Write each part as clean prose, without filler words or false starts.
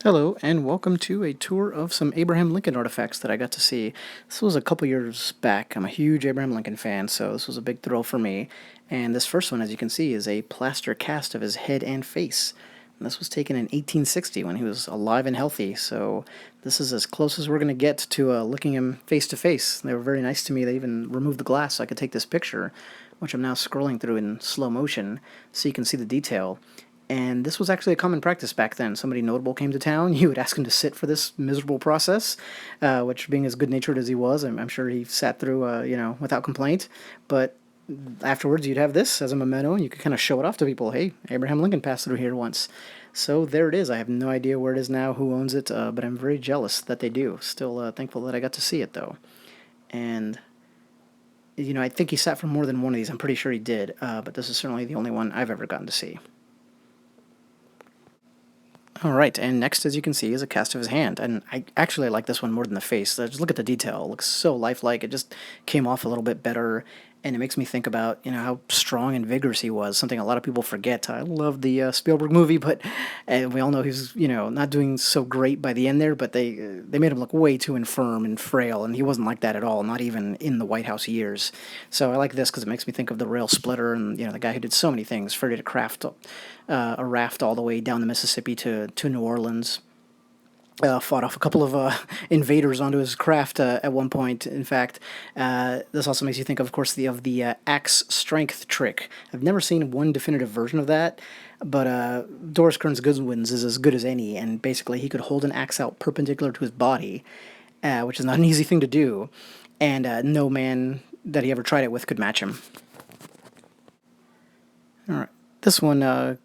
Hello, and welcome to a tour of some Abraham Lincoln artifacts that I got to see. This was a couple years back. I'm a huge Abraham Lincoln fan, so this was a big thrill for me. And this first one, as you can see, is a plaster cast of his head and face. And this was taken in 1860 when he was alive and healthy, so this is as close as we're going to get to looking him face to face. They were very nice to me. They even removed the glass so I could take this picture, which I'm now scrolling through in slow motion so you can see the detail. And this was actually a common practice back then. Somebody notable came to town, you would ask him to sit for this miserable process, which, being as good-natured as he was, I'm sure he sat through, without complaint. But afterwards, you'd have this as a memento, and you could kind of show it off to people. Hey, Abraham Lincoln passed through here once. So there it is. I have no idea where it is now, who owns it, but I'm very jealous that they do. Still thankful that I got to see it, though. And I think he sat for more than one of these. I'm pretty sure he did, but this is certainly the only one I've ever gotten to see. Alright, and next, as you can see, is a cast of his hand, and I actually like this one more than the face. Just look at the detail. It looks so lifelike. It just came off a little bit better, and it makes me think about, how strong and vigorous he was, something a lot of people forget. I love the Spielberg movie, but we all know he's, not doing so great by the end there, but they made him look way too infirm and frail, and he wasn't like that at all, not even in the White House years. So I like this because it makes me think of the rail splitter and, the guy who did so many things, Freddie to craft a raft all the way down the Mississippi to New Orleans. Fought off a couple of invaders onto his craft at one point. In fact, this also makes you think, of course, of the axe strength trick. I've never seen one definitive version of that, but Doris Kearns Goodwin's is as good as any, and basically he could hold an axe out perpendicular to his body, which is not an easy thing to do, and no man that he ever tried it with could match him. All right, this one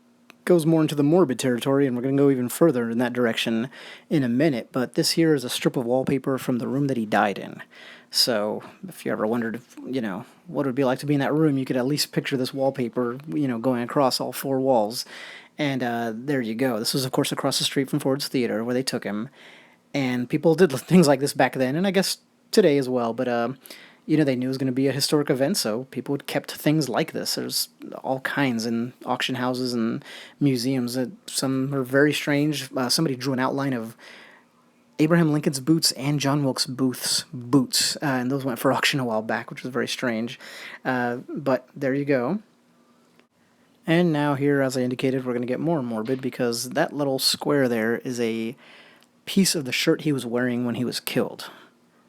goes more into the morbid territory, and we're going to go even further in that direction in a minute, but this here is a strip of wallpaper from the room that he died in. So if you ever wondered, what it would be like to be in that room, you could at least picture this wallpaper, going across all four walls. And there you go. This was, of course, across the street from Ford's Theater, where they took him. And people did things like this back then, and I guess today as well, but they knew it was going to be a historic event, so people had kept things like this. There's all kinds in auction houses and museums. Some are very strange. Somebody drew an outline of Abraham Lincoln's boots and John Wilkes Booth's boots, and those went for auction a while back, which was very strange. But there you go. And now here, as I indicated, we're going to get more morbid, because that little square there is a piece of the shirt he was wearing when he was killed.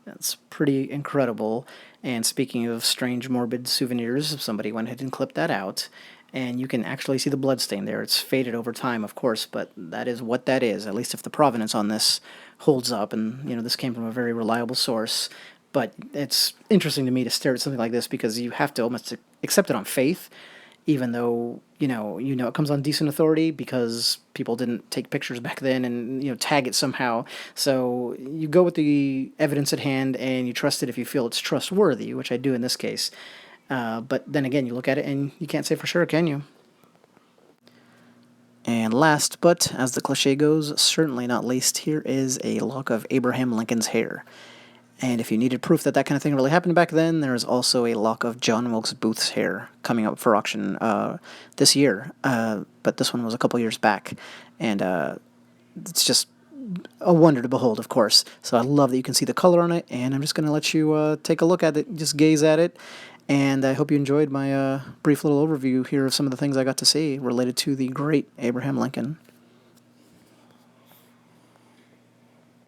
That's pretty incredible. And speaking of strange, morbid souvenirs, somebody went ahead and clipped that out. And you can actually see the blood stain there. It's faded over time, of course, but that is what that is, at least if the provenance on this holds up. And, this came from a very reliable source. But it's interesting to me to stare at something like this, because you have to almost accept it on faith, even though, it comes on decent authority, because people didn't take pictures back then and, tag it somehow. So you go with the evidence at hand, and you trust it if you feel it's trustworthy, which I do in this case. But then again, you look at it and you can't say for sure, can you? And last, but as the cliche goes, certainly not least, here is a lock of Abraham Lincoln's hair. And if you needed proof that that kind of thing really happened back then, there is also a lock of John Wilkes Booth's hair coming up for auction this year. But this one was a couple years back. And it's just a wonder to behold, of course. So I love that you can see the color on it. And I'm just going to let you take a look at it, just gaze at it. And I hope you enjoyed my brief little overview here of some of the things I got to see related to the great Abraham Lincoln.